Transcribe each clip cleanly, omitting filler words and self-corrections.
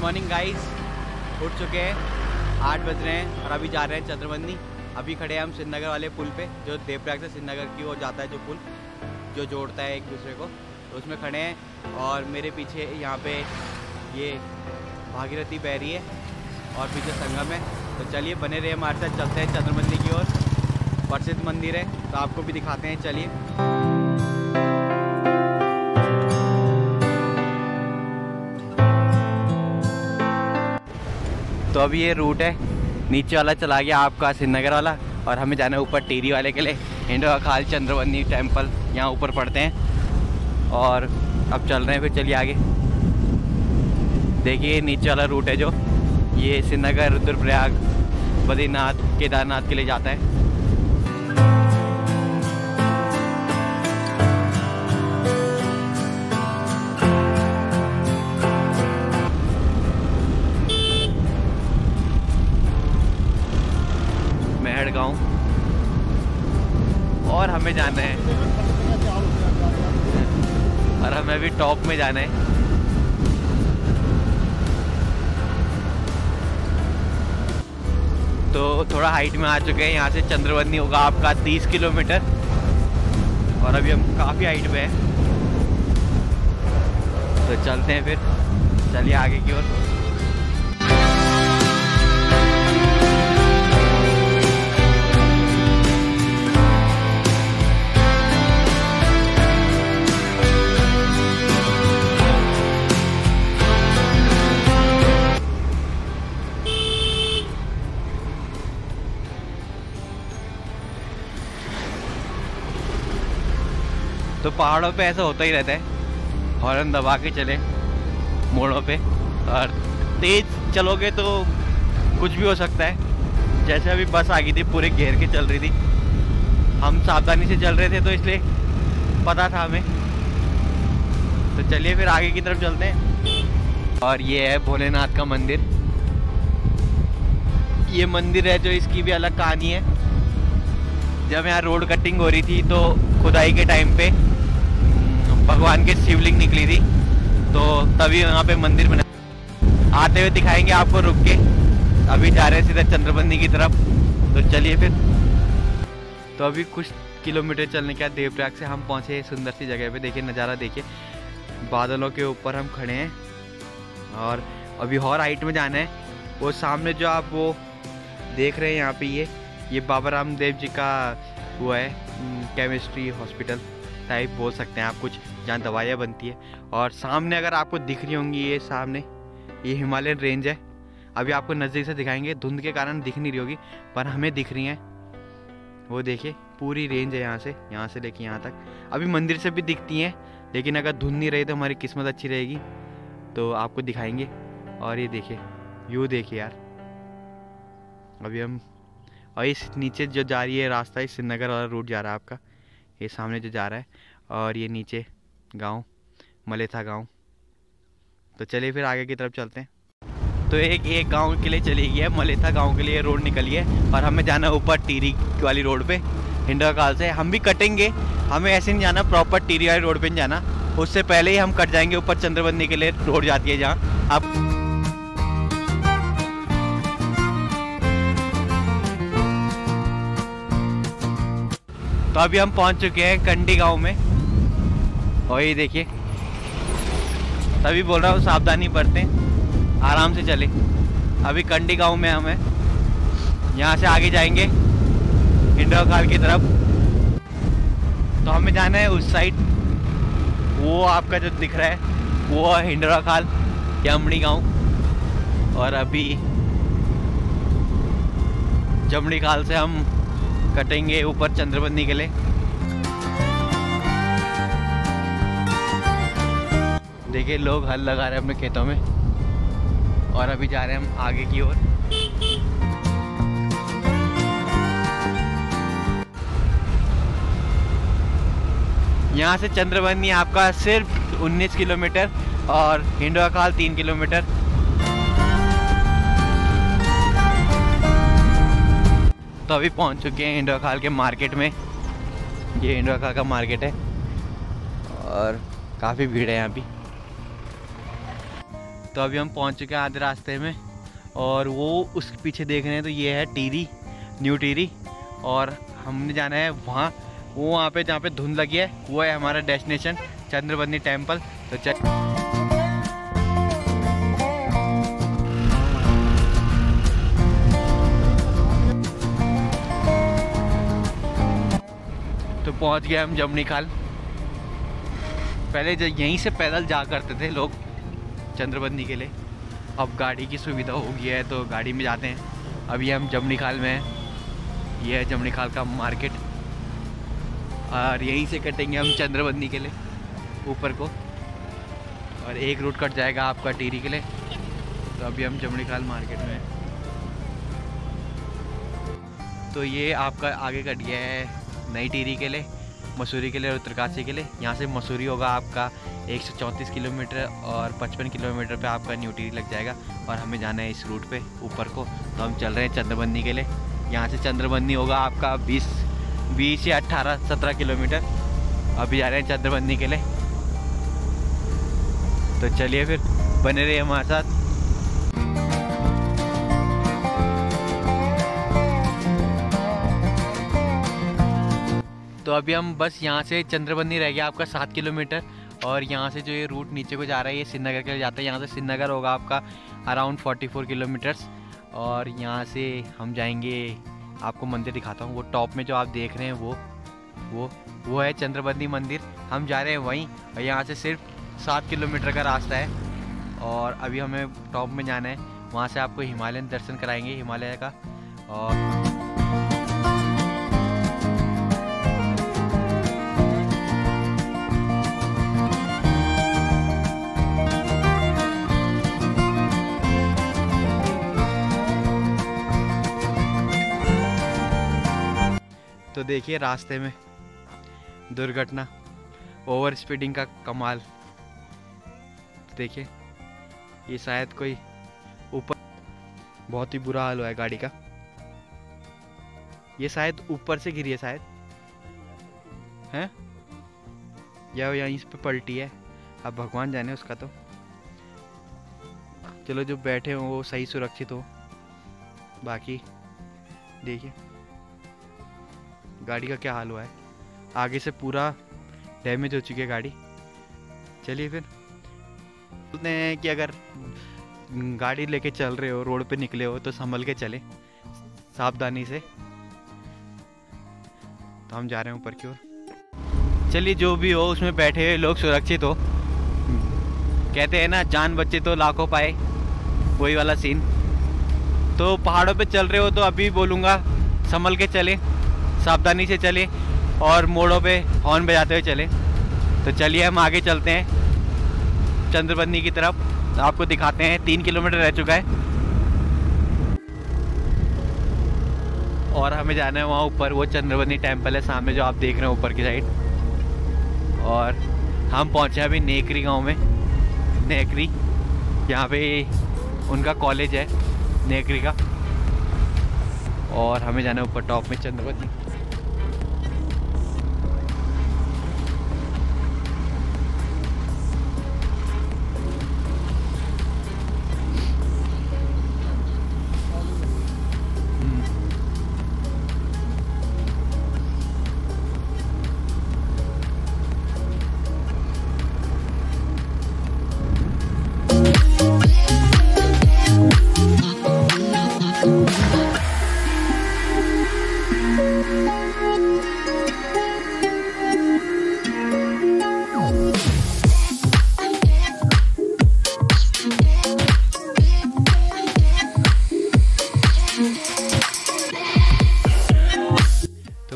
Morning guys, उठ चुके हैं, 8 बज रहे हैं और अभी जा रहे हैं चंद्रबंदी। अभी खड़े हैं हम श्रीनगर वाले पुल पे, जो देवप्रयाग से श्रीनगर की ओर जाता है, जो पुल जो जोड़ता है एक दूसरे को, तो उसमें खड़े हैं। और मेरे पीछे यहाँ पे ये भागीरथी बह रही है और पीछे संगम है। तो चलिए बने रहे हमारे साथ, चलते हैं चंद्रबंदी की ओर। प्रसिद्ध मंदिर है तो आपको भी दिखाते हैं, चलिए। तो अभी ये रूट है, नीचे वाला चला गया आपका श्रीनगर वाला और हमें जाना है ऊपर टिहरी वाले के लिए। हिंडोरा खाल चंद्रबंदी टेम्पल यहाँ ऊपर पड़ते हैं और अब चल रहे हैं। फिर चलिए आगे देखिए, नीचे वाला रूट है जो ये श्रीनगर, रुद्रप्रयाग, बद्रीनाथ, केदारनाथ के लिए जाता है। गाँव और हमें जाना है, और हमें अभी टॉप में जाना है। तो थोड़ा हाइट में आ चुके हैं। यहाँ से चंद्रबंदी होगा आपका 30 किलोमीटर और अभी हम काफ़ी हाइट पे हैं। तो चलते हैं फिर, चलिए आगे की ओर। तो पहाड़ों पे ऐसा होता ही रहता है, हॉर्न दबा के चले मोड़ों पे, और तेज चलोगे तो कुछ भी हो सकता है। जैसे अभी बस आ गई थी, पूरे घेर के चल रही थी, हम सावधानी से चल रहे थे तो इसलिए पता था हमें। तो चलिए फिर आगे की तरफ चलते हैं। और ये है भोलेनाथ का मंदिर। ये मंदिर है जो, इसकी भी अलग कहानी है। जब यहाँ रोड कटिंग हो रही थी तो खुदाई के टाइम पे भगवान के शिवलिंग निकली थी, तो तभी यहाँ पे मंदिर बना। आते हुए दिखाएंगे आपको रुक के। अभी जा रहे हैं सीधा चंद्रबंदी की तरफ, तो चलिए फिर। तो अभी कुछ किलोमीटर चलने के बाद देवप्रयाग से हम पहुँचे सुंदर सी जगह पे। देखिए नज़ारा, देखिए बादलों के ऊपर हम खड़े हैं और अभी और हाइट में जाना है। वो सामने जो आप वो देख रहे हैं यहाँ पे, ये बाबा रामदेव जी का वो है, केमिस्ट्री हॉस्पिटल टाइप बोल सकते हैं आप, कुछ जहाँ दवाइयाँ बनती है। और सामने अगर आपको दिख रही होंगी, ये सामने ये हिमालयन रेंज है। अभी आपको नज़दीक से दिखाएंगे, धुंध के कारण दिख नहीं रही होगी पर हमें दिख रही हैं। वो देखिए पूरी रेंज है, यहाँ से लेके यहाँ तक। अभी मंदिर से भी दिखती हैं, लेकिन अगर धुंध नहीं रही तो हमारी किस्मत अच्छी रहेगी, तो आपको दिखाएंगे। और ये देखिए व्यू, देखिए यार। अभी हम, और इस नीचे जो जा रही है रास्ता, इस श्रीनगर वाला रूट जा रहा है आपका, ये सामने जो जा रहा है। और ये नीचे गांव मलेथा गांव। तो चलिए फिर आगे की तरफ चलते हैं। तो एक गांव के लिए चली गई है, मलेथा गांव के लिए रोड निकली है और हमें जाना है ऊपर टिहरी वाली रोड पे। हिंडोरा खाल से हम भी कटेंगे, हमें ऐसे नहीं जाना, प्रॉपर टिहरी वाली रोड पे नहीं जाना, उससे पहले ही हम कट जाएंगे ऊपर चंद्रबंदी के लिए रोड जाती है जहाँ आप। तो अभी हम पहुंच चुके हैं कंडी गांव में, और ये देखिए, तभी बोल रहा हूँ सावधानी बरतें, आराम से चले। अभी कंडी गांव में हम हैं, यहाँ से आगे जाएंगे हिंडोरा खाल की तरफ। तो हमें जाना है उस साइड, वो आपका जो दिख रहा है वो है हिंडोरा खाल, जमड़ी गांव। और अभी जमड़ी खाल से हम कटेंगे ऊपर चंद्रबंदी के लिए। देखिए लोग हल लगा रहे हैं अपने खेतों में, और अभी जा रहे हैं हम आगे की ओर। यहाँ से चंद्रबंदी आपका सिर्फ 19 किलोमीटर और हिंडोरा खाल 3 किलोमीटर। तो अभी पहुँच चुके हैं हिंडोरा खाल के मार्केट में। ये हिंडोरा खाल का मार्केट है और काफ़ी भीड़ है यहाँ भी। तो अभी हम पहुंच चुके हैं आधे रास्ते में, और वो उसके पीछे देख रहे हैं तो ये है टिहरी, न्यू टिहरी, और हमने जाना है वहाँ, वो वहाँ पे जहाँ पे धुंध लगी है वो है हमारा डेस्टिनेशन चंद्रबंदी टेम्पल। तो पहुँच गए हम जमनी खाल। पहले यहीं से पैदल जा करते थे लोग चंद्रबंदी के लिए, अब गाड़ी की सुविधा हो गई है तो गाड़ी में जाते हैं। अभी हम जमनी खाल में हैं, ये है जमनी खाल का मार्केट, और यहीं से कटेंगे हम चंद्रबंदी के लिए ऊपर को, और एक रूट कट जाएगा आपका टिहरी के लिए। तो अभी हम जमनी खाल मार्केट में हैं। तो ये आपका आगे कट गया है नई टिहरी के लिए, मसूरी के लिए और उत्तरकाशी के लिए। यहाँ से मसूरी होगा आपका 134 किलोमीटर, और 55 किलोमीटर पे आपका न्यू टिहरी लग जाएगा, और हमें जाना है इस रूट पे ऊपर को। तो हम चल रहे हैं चंद्रबंदी के लिए। यहाँ से चंद्रबंदी होगा आपका 20 या 17 किलोमीटर। अभी जा रहे हैं चंद्रबंदी के लिए, तो चलिए फिर बने रहिए हमारे साथ। तो अभी हम बस यहाँ से चंद्रबंदी रह गया आपका 7 किलोमीटर, और यहाँ से जो ये रूट नीचे को जा रहा है ये श्रीनगर के लिए जाता है। यहाँ से श्रीनगर होगा आपका अराउंड 44 किलोमीटर्स, और यहाँ से हम जाएंगे, आपको मंदिर दिखाता हूँ। वो टॉप में जो आप देख रहे हैं वो है चंद्रबंदी मंदिर। हम जा रहे हैं वहीं, और यहाँ से सिर्फ 7 किलोमीटर का रास्ता है, और अभी हमें टॉप में जाना है। वहाँ से आपको हिमालयन दर्शन कराएंगे, हिमालय का। और तो देखिए रास्ते में दुर्घटना, ओवर स्पीडिंग का कमाल। देखिए ये शायद कोई ऊपर, बहुत ही बुरा हाल हुआ है गाड़ी का। ये शायद ऊपर से गिरी है शायद, हैं या यहीं पे पलटी है, अब भगवान जाने उसका। तो चलो जो बैठे हो वो सही सुरक्षित हो, बाकी देखिए गाड़ी का क्या हाल हुआ है। आगे से पूरा डैमेज हो चुकी है गाड़ी। चलिए फिर बोलते हैं कि अगर गाड़ी लेके चल रहे हो, रोड पे निकले हो, तो संभल के चले, सावधानी से। तो हम जा रहे हैं ऊपर की ओर। चलिए जो भी हो उसमें बैठे हुए लोग सुरक्षित हो। कहते हैं ना जान बच्चे तो लाखों पाए, वही वाला सीन। तो पहाड़ों पे चल रहे हो तो अभी बोलूँगा संभल के चले, सावधानी से चले, और मोड़ों पे हॉर्न बजाते हुए चले। तो चलिए हम आगे चलते हैं चंद्रबंदी की तरफ, तो आपको दिखाते हैं। 3 किलोमीटर रह चुका है, और हमें जाना है वहाँ ऊपर। वो चंद्रबंदी टेम्पल है सामने जो आप देख रहे हैं ऊपर की साइड। और हम पहुँचे अभी नेकरी गांव में। नेकरी, यहाँ पे उनका कॉलेज है नेकरी का, और हमें जाना है ऊपर टॉप में चंद्रबंदी।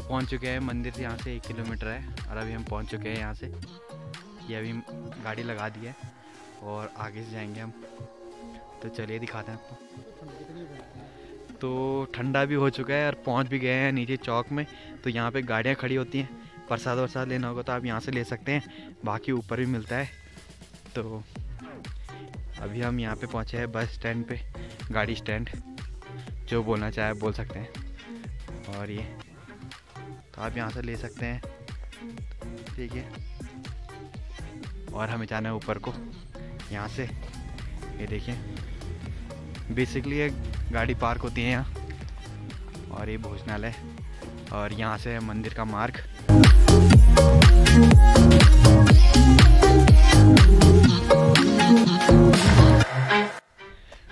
पहुंच चुके हैं मंदिर से, यहाँ से 1 किलोमीटर है, और अभी हम पहुंच चुके हैं यहाँ से। ये अभी गाड़ी लगा दी है और आगे से जाएंगे हम। तो चलिए दिखाते हैं आपको। तो ठंडा भी हो चुका है और पहुंच भी गए हैं नीचे चौक में। तो यहाँ पे गाड़ियाँ खड़ी होती हैं, प्रसाद वरसाद लेना होगा तो आप यहाँ से ले सकते हैं, बाकी ऊपर भी मिलता है। तो अभी हम यहाँ पे पहुँचे हैं बस स्टैंड पे, गाड़ी स्टैंड, जो बोलना चाहे बोल सकते हैं। और ये तो आप यहाँ से ले सकते हैं, ठीक है। और हमें जाना है ऊपर को, यहाँ से ये देखिए, बेसिकली ये गाड़ी पार्क होती है यहाँ, और ये भोजनालय, और यहाँ से है मंदिर का मार्ग।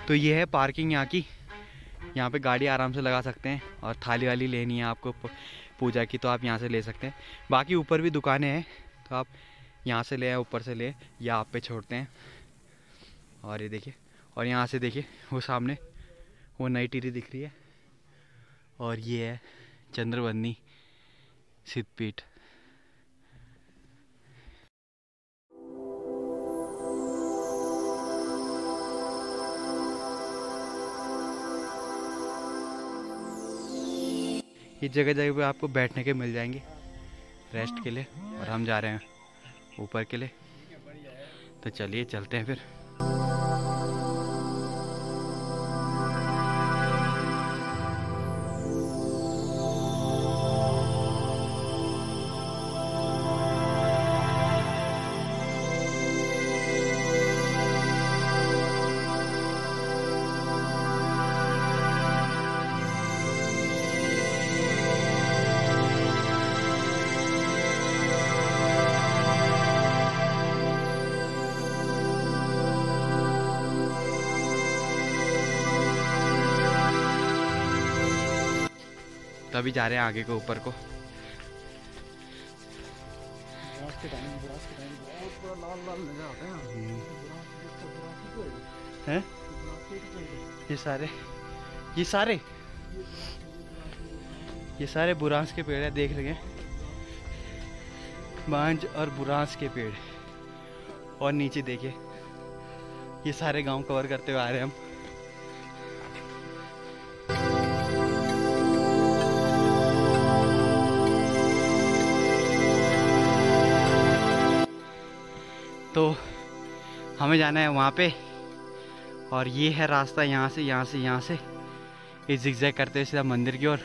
तो ये है पार्किंग यहाँ की। यहाँ पे गाड़ी आराम से लगा सकते हैं, और थाली वाली लेनी है आपको पूजा की तो आप यहाँ से ले सकते हैं। बाकी ऊपर भी दुकानें हैं, तो आप यहाँ से ले, ऊपर से ले, या आप पे छोड़ते हैं। और ये देखिए, और यहाँ से देखिए वो सामने वो नई टिहरी दिख रही है, और ये है चंद्रवंदनी सिद्धपीठ। इस जगह जगह पे आपको बैठने के मिल जाएंगे रेस्ट के लिए, और हम जा रहे हैं ऊपर के लिए। तो चलिए चलते हैं फिर। तभी जा रहे हैं आगे को, ऊपर को। हैं? ये सारे बुरांस के पेड़ है, देख रहे हैं, बांज और बुरांस के पेड़। और नीचे देखिए, ये सारे गांव कवर करते हुए आ रहे हैं हम। तो हमें जाना है वहाँ पे, और ये है रास्ता, यहाँ से ये जिगजैग करते हुए सीधा मंदिर की ओर।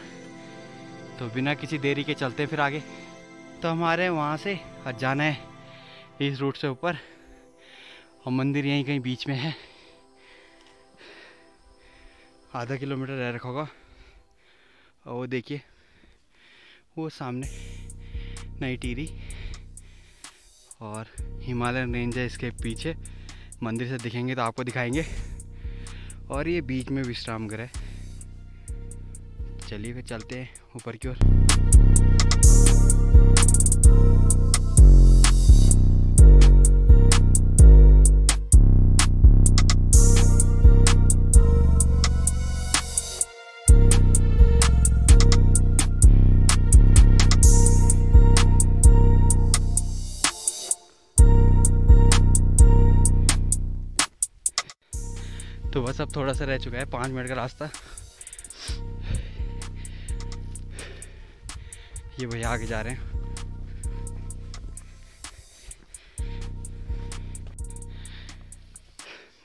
तो बिना किसी देरी के चलते फिर आगे। तो हमारे वहाँ से और जाना है इस रूट से ऊपर, और मंदिर यहीं कहीं बीच में है। आधा किलोमीटर रह रखा होगा। और वो देखिए, वो सामने नई टिहरी और हिमालयन रेंज है इसके पीछे। मंदिर से दिखेंगे तो आपको दिखाएंगे। और ये बीच में विश्राम गृह है। चलिए फिर चलते हैं ऊपर की ओर। तो बस अब थोड़ा सा रह चुका है, 5 मिनट का रास्ता। ये भैया आगे जा रहे हैं।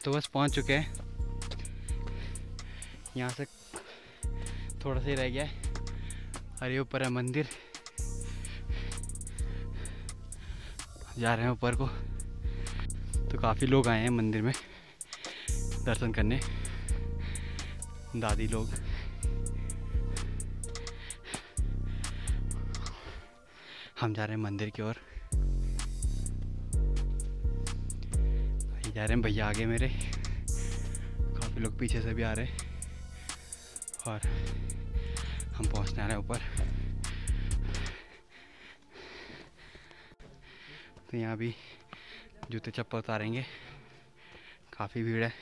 तो बस पहुंच चुके हैं। यहाँ से थोड़ा सा ही रह गया है, और ये ऊपर है मंदिर। जा रहे हैं ऊपर को। तो काफ़ी लोग आए हैं मंदिर में दर्शन करने, दादी लोग। हम जा रहे हैं मंदिर की ओर। जा रहे हैं भैया आगे मेरे, काफ़ी लोग पीछे से भी आ रहे हैं, और हम पहुंचने आ रहे हैं ऊपर। तो यहाँ भी जूते चप्पल उतारेंगे, काफ़ी भीड़ है।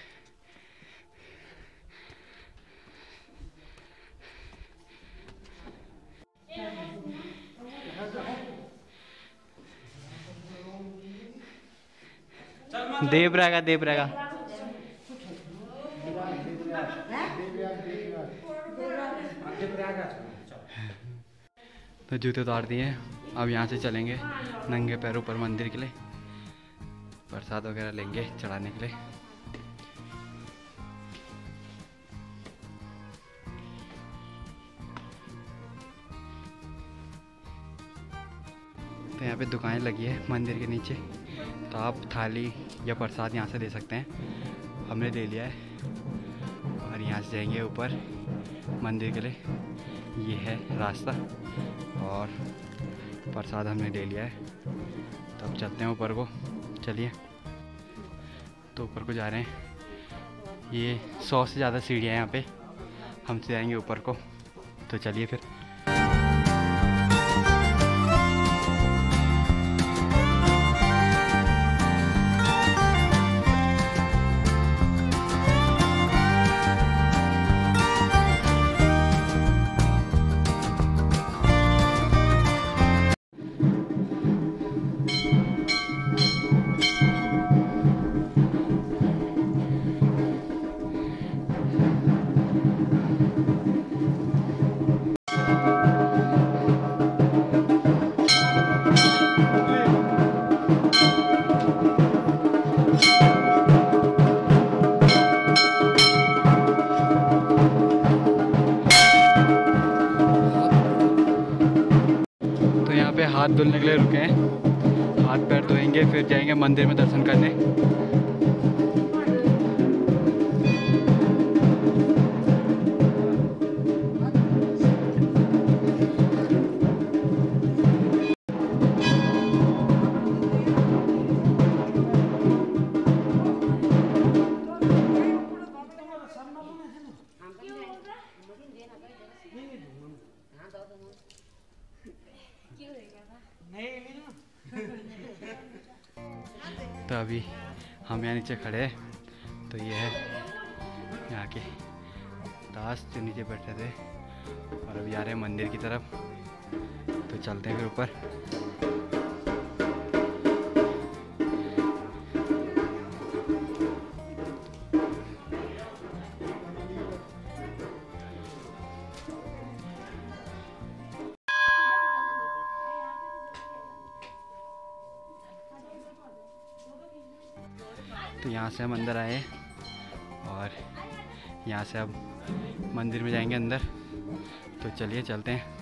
देव रहेगा। तो जूते उतार दिए, अब यहाँ से चलेंगे नंगे पैरों पर मंदिर के लिए, प्रसाद वगैरह लेंगे चढ़ाने के लिए। तो यहाँ पे दुकानें लगी है मंदिर के नीचे, तो आप थाली या प्रसाद यहाँ से ले सकते हैं। हमने ले लिया है और यहाँ से जाएंगे ऊपर मंदिर के लिए। ये है रास्ता और प्रसाद हमने ले लिया है, तो अब चलते हैं ऊपर को। चलिए, तो ऊपर को जा रहे हैं। ये 100 से ज़्यादा सीढ़ियाँ हैं यहाँ पे, हम से जाएंगे ऊपर को। तो चलिए फिर। हाथ धुलने के लिए रुके हैं, हाथ पैर धोएंगे फिर जाएंगे मंदिर में दर्शन करने। तो अभी हम यहाँ नीचे खड़े हैं, तो ये है यहाँ के दास जो नीचे बैठे थे और अभी जा रहे हैं मंदिर की तरफ। तो चलते हैं फिर ऊपर। तो यहाँ से हम अंदर आए और यहाँ से अब मंदिर में जाएंगे अंदर। तो चलिए चलते हैं।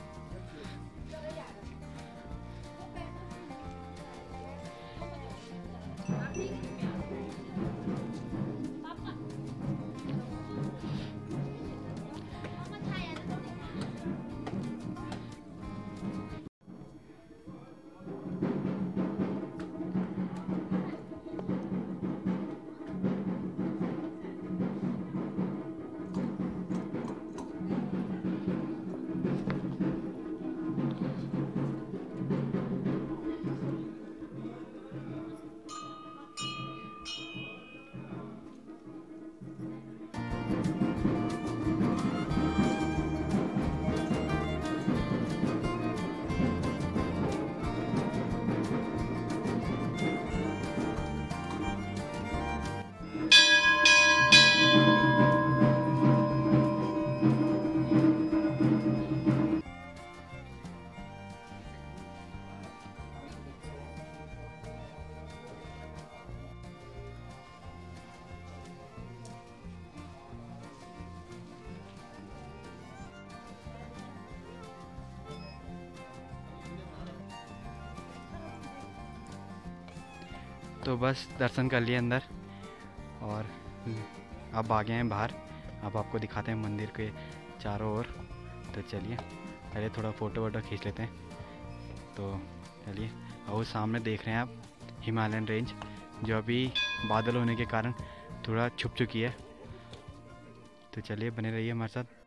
तो बस दर्शन कर लिए अंदर और अब आ गए हैं बाहर। अब आपको दिखाते हैं मंदिर के चारों ओर। तो चलिए पहले थोड़ा फ़ोटो वोटो खींच लेते हैं। तो चलिए, और सामने देख रहे हैं आप हिमालयन रेंज, जो अभी बादल होने के कारण थोड़ा छुप चुकी है। तो चलिए बने रहिए हमारे साथ।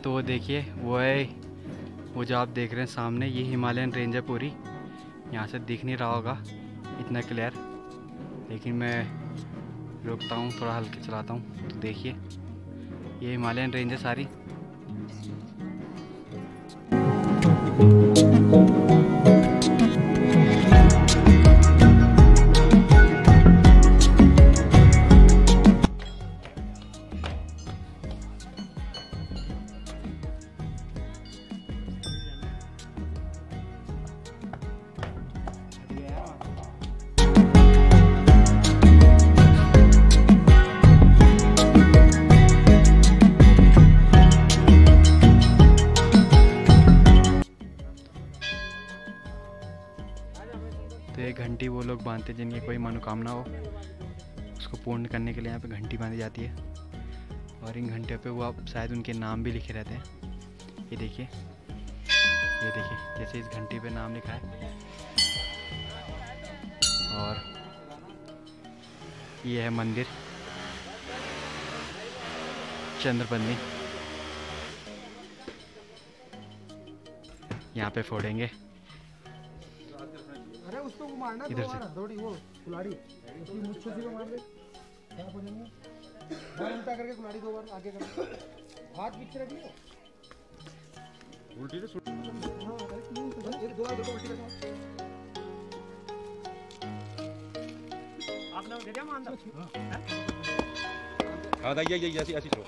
तो देखिए वो है, वो जो आप देख रहे हैं सामने, ये हिमालयन रेंज है पूरी। यहाँ से दिख नहीं रहा होगा इतना क्लियर, लेकिन मैं रुकता हूँ, थोड़ा हल्के चलाता हूँ। तो देखिए ये हिमालयन रेंज है सारी। बांधते हैं, जिनकी कोई मनोकामना हो उसको पूर्ण करने के लिए यहाँ पे घंटी बांधी जाती है। और इन घंटे पे वो आप शायद उनके नाम भी लिखे रहते हैं। ये देखिए जैसे इस घंटी पे नाम लिखा है। और ये है मंदिर चंद्रबंदी। यहाँ पे फोड़ेंगे इधर से। थोड़ी वो कुल्हाड़ी उसकी मुच्छों से मार दे, क्या बोलेंगे उल्टा करके कुल्हाड़ी 2 बार आगे कर, हाथ पीछे रखिए, उल्टी से हां एक 2 बार देखो उल्टी करके आप ना दे दिया मान दो। हां दाइए ये ऐसी ऐसी छोड़ो।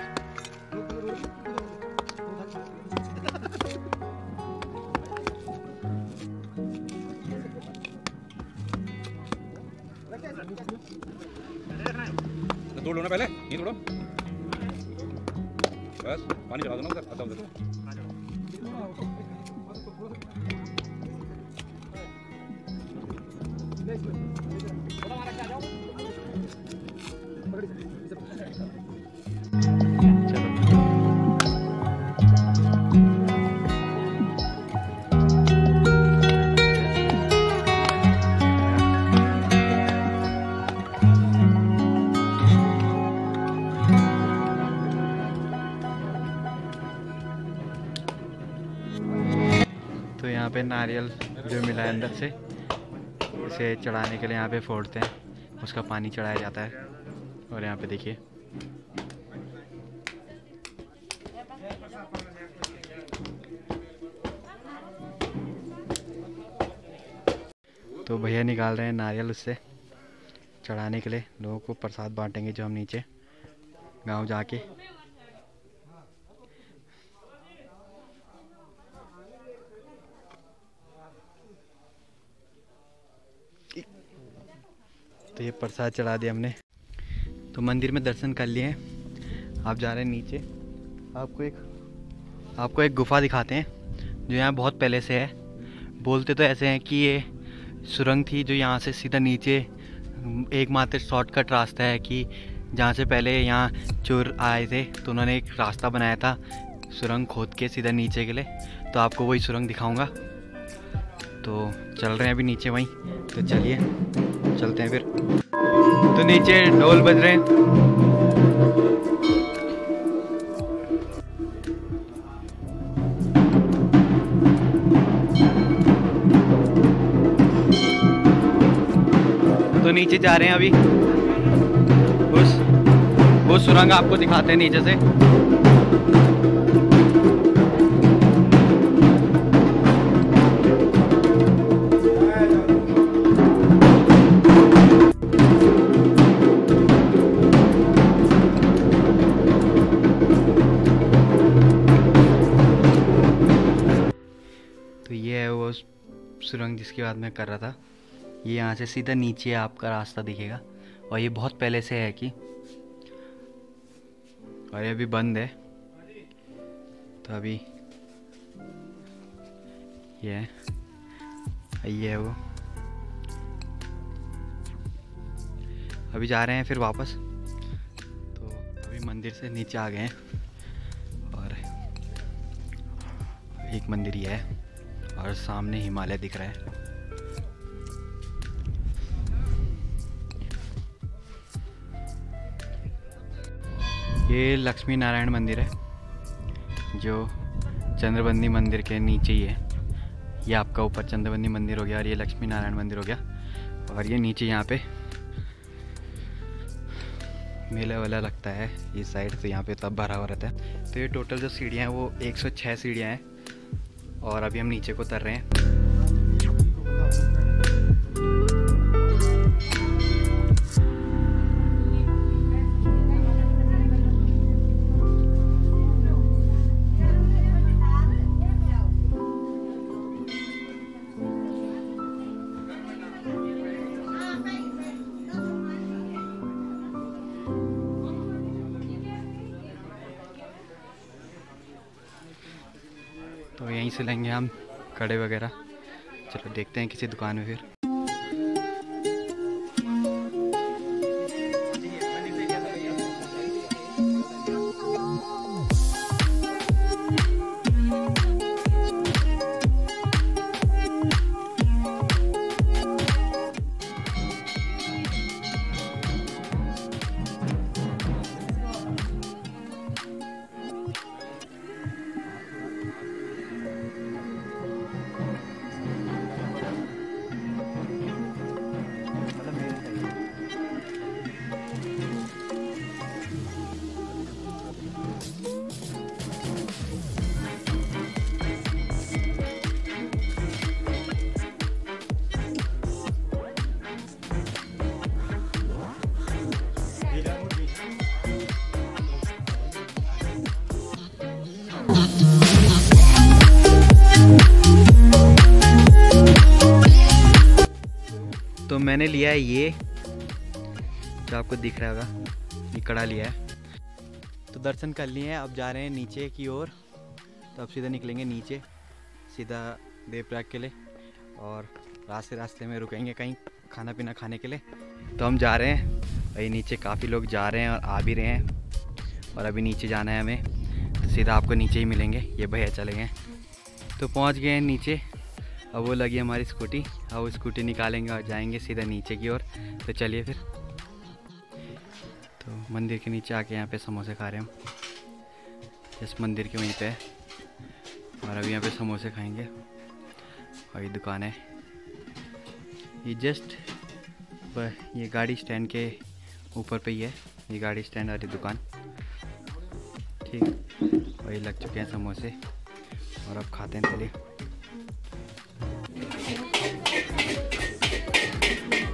तोड़ लो ना पहले, ये तोड़ो बस, पानी चला दो ना उधर, आता उधर। तो यहाँ पे नारियल जो मिला है अंदर से, इसे चढ़ाने के लिए यहाँ पे फोड़ते हैं, उसका पानी चढ़ाया जाता है। और यहाँ पे देखिए तो भैया निकाल रहे हैं नारियल उससे चढ़ाने के लिए, लोगों को प्रसाद बांटेंगे जो हम नीचे गांव जाके। तो ये प्रसाद चढ़ा दिया हमने। तो मंदिर में दर्शन कर लिए हैं, आप जा रहे हैं नीचे। आपको एक गुफा दिखाते हैं जो यहाँ बहुत पहले से है। बोलते तो ऐसे हैं कि ये सुरंग थी जो यहाँ से सीधा नीचे, एकमात्र शॉर्टकट रास्ता है कि जहाँ से पहले यहाँ चोर आए थे तो उन्होंने एक रास्ता बनाया था सुरंग खोद के सीधा नीचे के लिए। तो आपको वही सुरंग दिखाऊंगा। तो चल रहे हैं अभी नीचे वहीं, तो चलिए चलते हैं फिर। तो नीचे ढोल बज रहे हैं। तो नीचे जा रहे हैं अभी, वो सुरंग आपको दिखाते हैं नीचे से। तो ये है वो सुरंग जिसकी बात मैं कर रहा था। ये यहाँ से सीधा नीचे आपका रास्ता दिखेगा और ये बहुत पहले से है कि, और ये अभी बंद है। तो अभी ये है वो। अभी जा रहे हैं फिर वापस। तो अभी मंदिर से नीचे आ गए हैं और एक मंदिर ये है और सामने हिमालय दिख रहा है। ये लक्ष्मी नारायण मंदिर है जो चंद्रबंदी मंदिर के नीचे ही है। ये आपका ऊपर चंद्रबंदी मंदिर हो गया और ये लक्ष्मी नारायण मंदिर हो गया। और ये नीचे यहाँ पे मेला वाला लगता है इस साइड से, यहाँ पे तब भरा हुआ रहता है। तो ये टोटल जो सीढ़ियाँ हैं वो 106 सीढ़ियाँ हैं और अभी हम नीचे को उतर रहे हैं। तो यहीं से लेंगे हम कड़े वगैरह। चलो देखते हैं किसी दुकान में फिर। तो मैंने लिया है ये जो आपको दिख रहा होगा, ये कड़ा लिया है। तो दर्शन कर लिए हैं, अब जा रहे हैं नीचे की ओर। तो अब सीधा निकलेंगे नीचे सीधा देवप्रयाग के लिए, और रास्ते में रुकेंगे कहीं खाना पीना खाने के लिए। तो हम जा रहे हैं भाई नीचे, काफ़ी लोग जा रहे हैं और आ भी रहे हैं, और अभी नीचे जाना है हमें। तो सीधा आपको नीचे ही मिलेंगे, ये भैया चले गए। तो पहुंच गए हैं नीचे, अब वो लगी हमारी स्कूटी, अब वो स्कूटी निकालेंगे और जाएंगे सीधा नीचे की ओर। तो चलिए फिर। तो मंदिर के नीचे आके यहाँ पे समोसे खा रहे हैं हम, इस मंदिर के वहीं पे है, और अभी यहाँ पे समोसे खाएंगे। और ये दुकान है, ये जस्ट ये गाड़ी स्टैंड के ऊपर पे ही है, ये गाड़ी स्टैंड वाली दुकान। ठीक, वही लग चुके हैं समोसे, और अब खाते हैं। चलिए।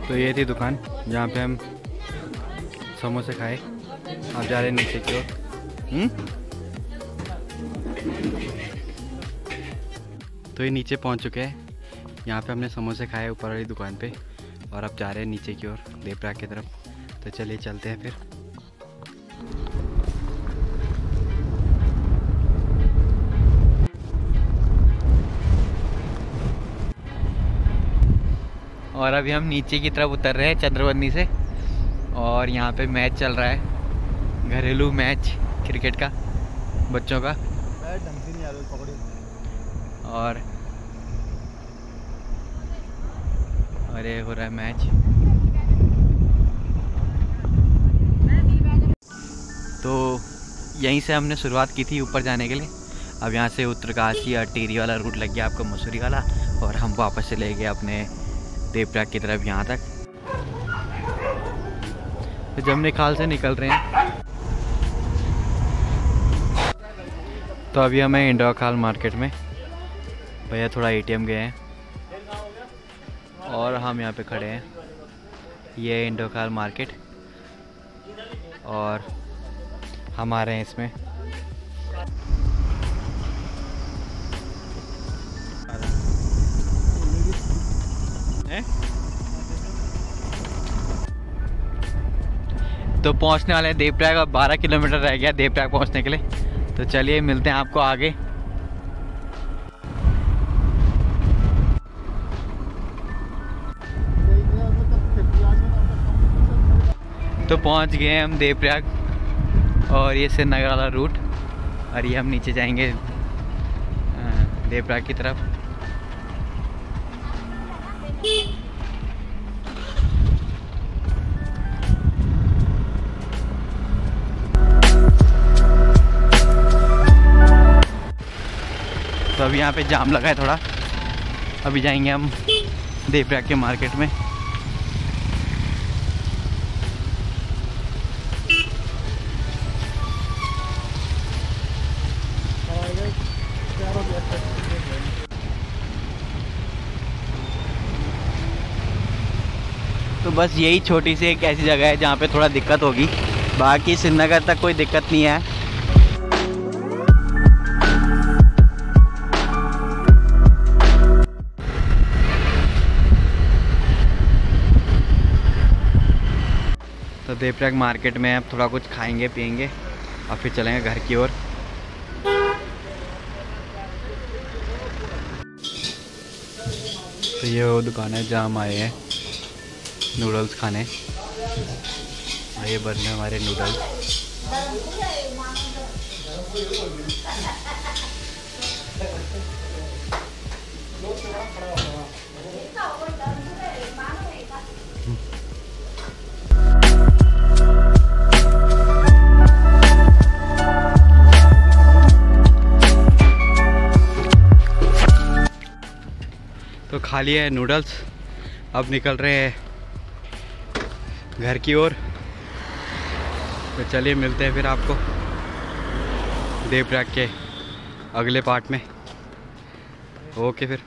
तो ये थी दुकान जहाँ पे हम समोसे खाए। अब जा रहे हैं नीचे की ओर। तो ये नीचे पहुँच चुके हैं, यहाँ पे हमने समोसे खाए ऊपर वाली दुकान पे, और अब जा रहे हैं नीचे की ओर देवप्रयाग की तरफ। तो चलिए चलते हैं फिर। और अभी हम नीचे की तरफ उतर रहे हैं चंद्रवनी से, और यहाँ पे मैच चल रहा है, घरेलू मैच क्रिकेट का बच्चों का। और ये हो रहा है मैच। तो यहीं से हमने शुरुआत की थी ऊपर जाने के लिए। अब यहाँ से उत्तरकाशी और टिहरी वाला रूट लग गया आपको, मसूरी वाला, और हम वापस चले गए अपने देवप्रयाग की तरफ यहाँ तक। तो जमने खाल से निकल रहे हैं। तो अभी हमें इंडोर खाल मार्केट में, भैया थोड़ा एटीएम गए हैं और हम यहाँ पे खड़े हैं। ये है इंडोर खाल मार्केट, और हम आ रहे हैं इसमें। तो पहुंचने वाले हैं देवप्रयाग, अब 12 किलोमीटर रह गया देवप्रयाग पहुंचने के लिए। तो चलिए मिलते हैं आपको आगे। तो पहुंच गए हम देवप्रयाग, और ये श्रीनगर वाला रूट, और ये हम नीचे जाएंगे देवप्रयाग की तरफ। तो अभी यहाँ पे जाम लगा है थोड़ा, अभी जाएंगे हम देवप्रयाग के मार्केट में। तो बस यही छोटी सी एक ऐसी जगह है जहाँ पे थोड़ा दिक्कत होगी, बाकी श्रीनगर तक कोई दिक्कत नहीं है। तो देवप्रयाग मार्केट में अब थोड़ा कुछ खाएंगे पिएंगे और फिर चलेंगे घर की ओर। तो ये वो दुकान है जहाँ हम आए हैं नूडल्स खाने। ये बन रहे हमारे नूडल्स। तो खा लिए नूडल्स, अब निकल रहे हैं घर की ओर। तो चलिए मिलते हैं फिर आपको देवप्रयाग के अगले पार्ट में। ओके फिर।